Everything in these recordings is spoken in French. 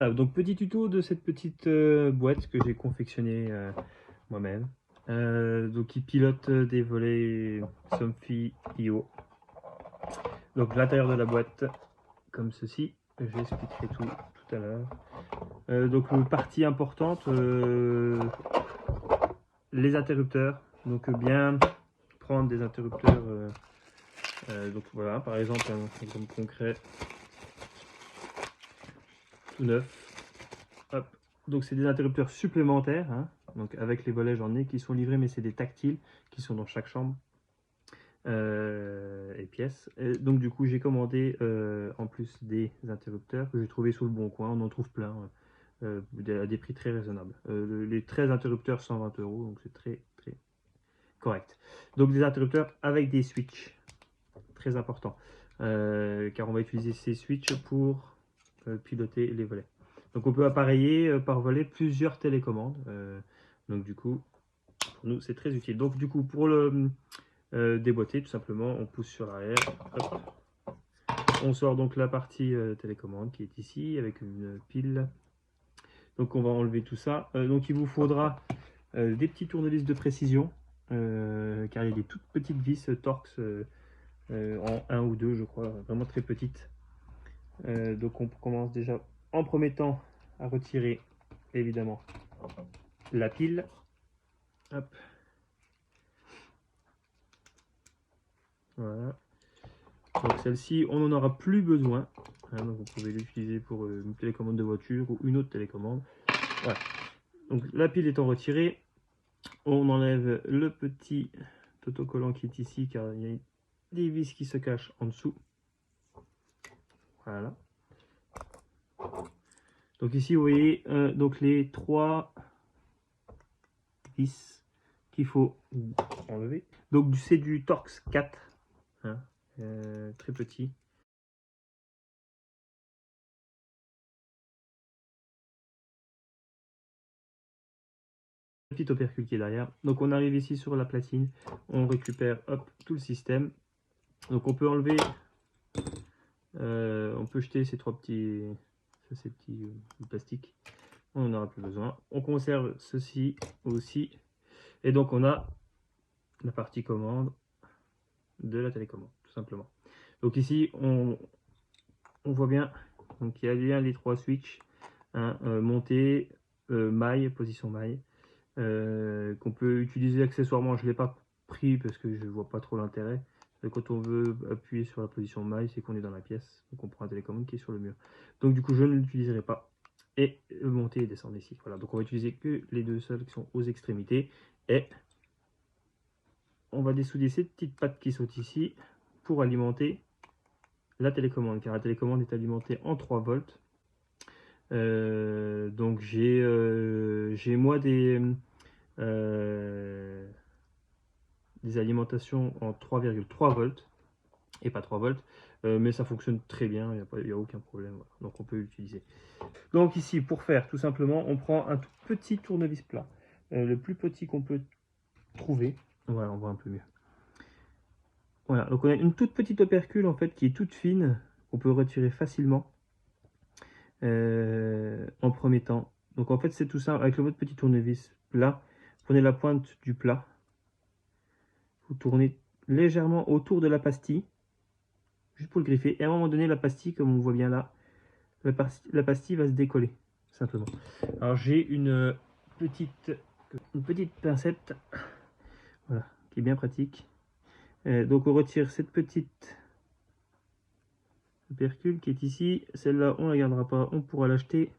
Donc petit tuto de cette petite boîte que j'ai confectionnée moi-même. Donc qui pilote des volets Somfy IO. Donc l'intérieur de la boîte, comme ceci, j'expliquerai tout à l'heure. Donc partie importante, les interrupteurs. Donc bien prendre des interrupteurs. Donc voilà, par exemple un exemple concret, tout neuf. Hop. Donc c'est des interrupteurs supplémentaires, hein. Donc avec les volets j'en ai qui sont livrés, mais c'est des tactiles qui sont dans chaque chambre et pièce. Et donc du coup j'ai commandé en plus des interrupteurs que j'ai trouvé sur le bon coin, on en trouve plein à des prix très raisonnables. Les 13 interrupteurs 120 €, donc c'est très correct. Donc des interrupteurs avec des switches, très important, car on va utiliser ces switches pour piloter les volets. Donc on peut appareiller par volet plusieurs télécommandes. Donc du coup, pour nous, c'est très utile. Donc du coup, pour le déboîter, tout simplement, on pousse sur l'arrière. On sort donc la partie télécommande qui est ici, avec une pile. Donc on va enlever tout ça. Donc il vous faudra des petits tournevis de précision, car il y a des toutes petites vis Torx en 1 ou 2, je crois, vraiment très petites. Donc on commence déjà en premier temps à retirer évidemment la pile. Hop. Voilà. Donc celle-ci, on n'en aura plus besoin. Hein, donc vous pouvez l'utiliser pour une télécommande de voiture ou une autre télécommande. Voilà. Donc la pile étant retirée, on enlève le petit autocollant qui est ici car il y a des vis qui se cachent en dessous. Voilà. Donc ici vous voyez donc les 3 vis qu'il faut enlever. Donc c'est du Torx 4, hein, très petit. Petit opercule qui est derrière. Donc on arrive ici sur la platine, on récupère hop tout le système. Donc on peut enlever, on peut jeter ces ces petits plastiques. On n'en aura plus besoin. On conserve ceci aussi. Et donc on a la partie commande de la télécommande, tout simplement. Donc ici on voit bien, donc il y a bien les 3 switches, hein, montée, maille, position maille. Qu'on peut utiliser accessoirement. Je ne l'ai pas pris parce que je ne vois pas trop l'intérêt. Quand on veut appuyer sur la position maille, c'est qu'on est dans la pièce. Donc on prend un télécommande qui est sur le mur. Donc du coup, je ne l'utiliserai pas. Et monter et descendre ici. Voilà, donc on va utiliser que les deux seuls qui sont aux extrémités. Et on va dessouder ces petites pattes qui sont ici pour alimenter la télécommande. Car la télécommande est alimentée en 3 volts. Donc j'ai moi des alimentations en 3,3 volts et pas 3 volts, mais ça fonctionne très bien, il n'y a aucun problème, voilà. Donc on peut l'utiliser. Donc ici, pour faire, tout simplement, on prend un tout petit tournevis plat, le plus petit qu'on peut trouver. Voilà, on voit un peu mieux. Voilà, donc on a une toute petite opercule en fait qui est toute fine, qu'on peut retirer facilement en premier temps. Donc en fait c'est tout simple, avec votre petit tournevis plat, prenez la pointe du plat, vous tournez légèrement autour de la pastille, juste pour le griffer. Et à un moment donné, la pastille, comme on voit bien là, la pastille va se décoller, simplement. Alors j'ai une petite pincette, voilà, qui est bien pratique. Donc on retire cette petite opercule qui est ici. Celle-là, on ne la gardera pas, on pourra l'acheter.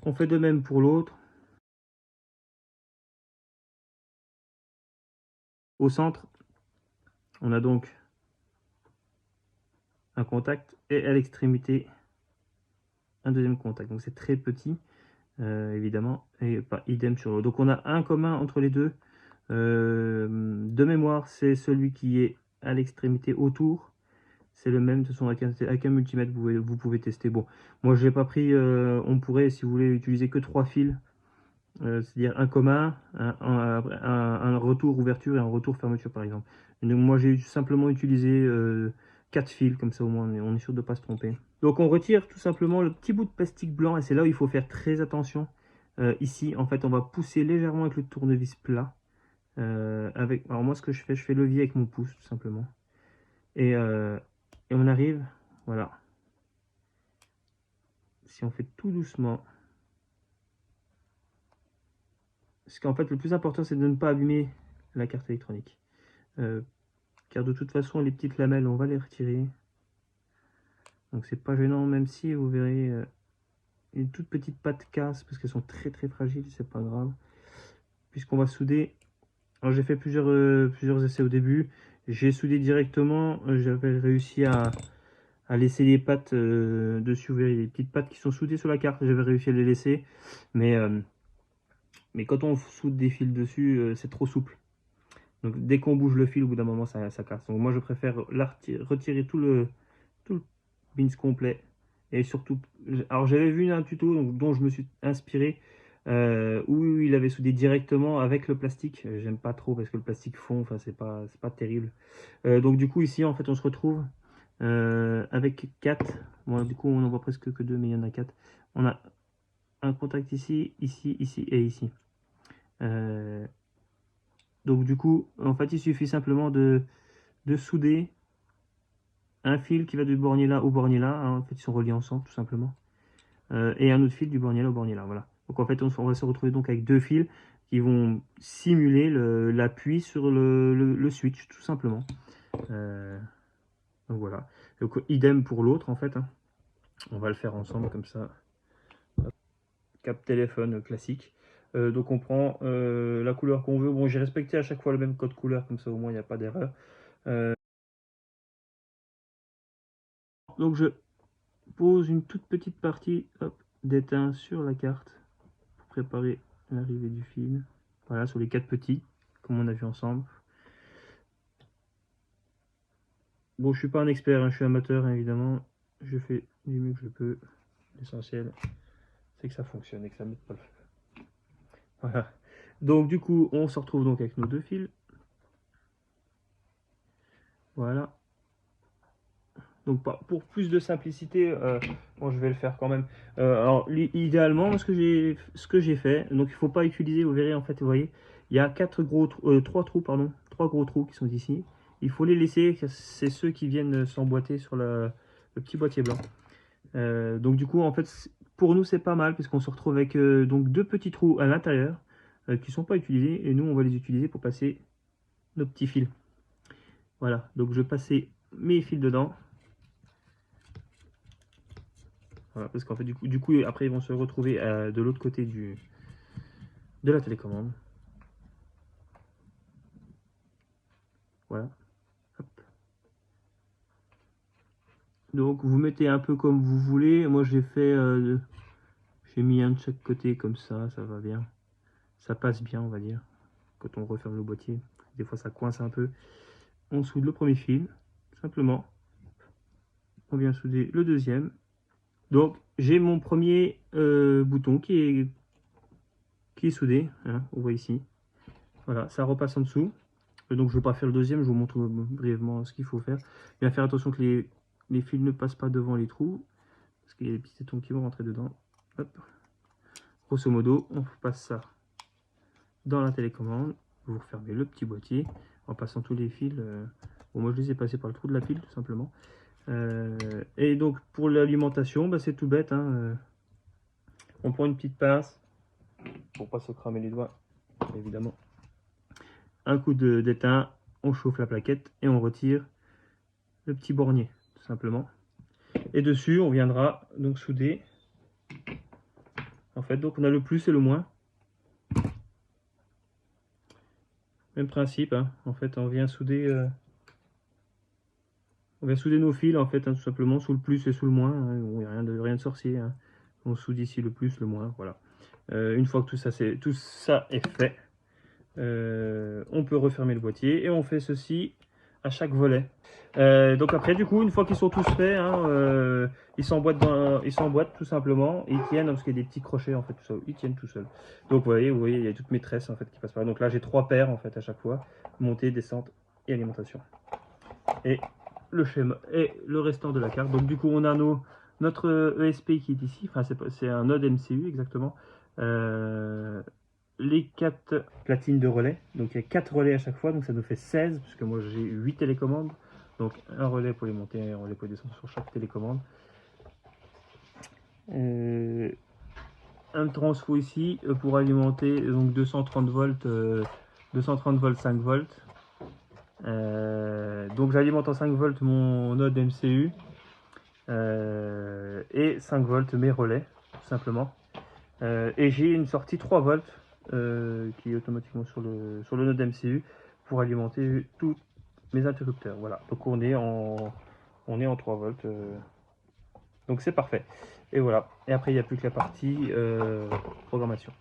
On fait de même pour l'autre. Au centre, on a donc un contact et à l'extrémité, un deuxième contact. Donc c'est très petit. Évidemment, et pas idem sur l'autre. Donc on a un commun entre les deux. De mémoire, c'est celui qui est à l'extrémité autour. C'est le même, ce sont avec un multimètre, vous pouvez tester. Bon, moi je n'ai pas pris, on pourrait, si vous voulez, utiliser que 3 fils, c'est-à-dire un commun, un retour ouverture et un retour fermeture par exemple. Donc moi j'ai simplement utilisé 4 fils, comme ça au moins on est sûr de ne pas se tromper. Donc on retire tout simplement le petit bout de plastique blanc et c'est là où il faut faire très attention. Ici, en fait, on va pousser légèrement avec le tournevis plat. Alors moi, ce que je fais levier avec mon pouce, tout simplement. Et on arrive, voilà. Si on fait tout doucement. Parce qu'en fait, le plus important, c'est de ne pas abîmer la carte électronique. Car de toute façon, les petites lamelles, on va les retirer. Donc c'est pas gênant, même si vous verrez une toute petite patte casse, parce qu'elles sont très très fragiles, c'est pas grave. Puisqu'on va souder. Alors j'ai fait plusieurs essais au début. J'ai soudé directement, j'avais réussi à laisser les pattes dessus, vous verrez les petites pattes qui sont soudées sur la carte, j'avais réussi à les laisser. Mais quand on soude des fils dessus, c'est trop souple. Donc dès qu'on bouge le fil, au bout d'un moment, ça casse. Donc moi je préfère retirer tout le bins complet. Et surtout, alors j'avais vu un tuto dont je me suis inspiré, où il avait soudé directement avec le plastique. J'aime pas trop parce que le plastique fond, enfin c'est pas terrible. Donc du coup ici en fait on se retrouve avec 4. Bon, du coup on en voit presque que 2, mais il y en a 4. On a un contact ici, ici, ici et ici. Donc du coup, en fait, il suffit simplement de souder un fil qui va du bornier là au bornier là. Hein, en fait, ils sont reliés ensemble, tout simplement. Et un autre fil du bornier là au bornier là. Voilà. Donc en fait, on va se retrouver donc avec 2 fils qui vont simuler l'appui sur le switch, tout simplement. Donc voilà. Donc idem pour l'autre, en fait. Hein. On va le faire ensemble comme ça. Cap téléphone classique. Donc on prend la couleur qu'on veut. Bon, j'ai respecté à chaque fois le même code couleur, comme ça au moins il n'y a pas d'erreur. Donc je pose une toute petite partie d'étain sur la carte pour préparer l'arrivée du fil. Voilà, sur les 4 petits, comme on a vu ensemble. Bon, je suis pas un expert, hein, je suis amateur, hein, évidemment. Je fais du mieux que je peux. L'essentiel, c'est que ça fonctionne et que ça ne mette pas le feu. Voilà. Donc du coup, on se retrouve donc avec nos 2 fils. Voilà. Donc pour plus de simplicité, bon, je vais le faire quand même. Alors idéalement, ce que j'ai fait, donc il ne faut pas utiliser, vous verrez en fait, vous voyez, il y a 3 trous, pardon, 3 gros trous qui sont ici. Il faut les laisser, c'est ceux qui viennent s'emboîter sur le petit boîtier blanc. Donc du coup, en fait, pour nous c'est pas mal, puisqu'on se retrouve avec donc 2 petits trous à l'intérieur qui ne sont pas utilisés, et nous on va les utiliser pour passer nos petits fils. Voilà, donc je vais passer mes fils dedans. Voilà, parce qu'en fait, du coup, après, ils vont se retrouver de l'autre côté de la télécommande. Voilà. Hop. Donc, vous mettez un peu comme vous voulez. Moi, j'ai mis un de chaque côté comme ça va bien. Ça passe bien, on va dire. Quand on referme le boîtier, des fois, ça coince un peu. On soude le premier fil, simplement. On vient souder le deuxième. Donc, j'ai mon premier bouton qui est soudé. Hein, on voit ici. Voilà, ça repasse en dessous. Donc je ne vais pas faire le deuxième, je vous montre brièvement ce qu'il faut faire. Bien faire attention que les fils ne passent pas devant les trous, parce qu'il y a des petits tétons qui vont rentrer dedans. Hop. Grosso modo, on passe ça dans la télécommande. Vous refermez le petit boîtier en passant tous les fils. Bon, moi je les ai passés par le trou de la pile tout simplement. Et donc pour l'alimentation, bah, c'est tout bête. Hein. On prend une petite pince pour pas se cramer les doigts, évidemment. Un coup d'étain, on chauffe la plaquette et on retire le petit bornier, tout simplement. Et dessus, on viendra donc souder. En fait, donc on a le plus et le moins. Même principe, hein. En fait, on vient souder nos fils, en fait, hein, tout simplement, sous le plus et sous le moins. Hein. Il n'y a rien de sorcier. Hein. On soude ici le plus, le moins, voilà. Une fois que tout ça est fait, on peut refermer le boîtier et on fait ceci à chaque volet. Donc après, du coup, une fois qu'ils sont tous faits, hein, ils s'emboîtent tout simplement, ils tiennent, parce qu'il y a des petits crochets en fait, tout ça, ils tiennent tout seuls. Donc vous voyez, il y a toutes mes tresses en fait qui passent par là. Donc là, j'ai 3 paires en fait à chaque fois, montée, descente et alimentation. Et le schéma et le restant de la carte. Donc du coup on a notre ESP qui est ici, enfin c'est un node MCU exactement. Les 4 platines de relais, donc il y a 4 relais à chaque fois, donc ça nous fait 16, puisque moi j'ai 8 télécommandes, donc un relais pour les monter et un relais pour les descendre sur chaque télécommande. Un transfo ici pour alimenter donc 230 volts, 230 volts, 5 volts. Donc j'alimente en 5 volts mon node MCU et 5 volts mes relais, tout simplement. Et j'ai une sortie 3 volts qui est automatiquement sur le node MCU pour alimenter tous mes interrupteurs. Voilà, donc on est en 3 volts. Donc c'est parfait. Et voilà. Et après, il n'y a plus que la partie programmation.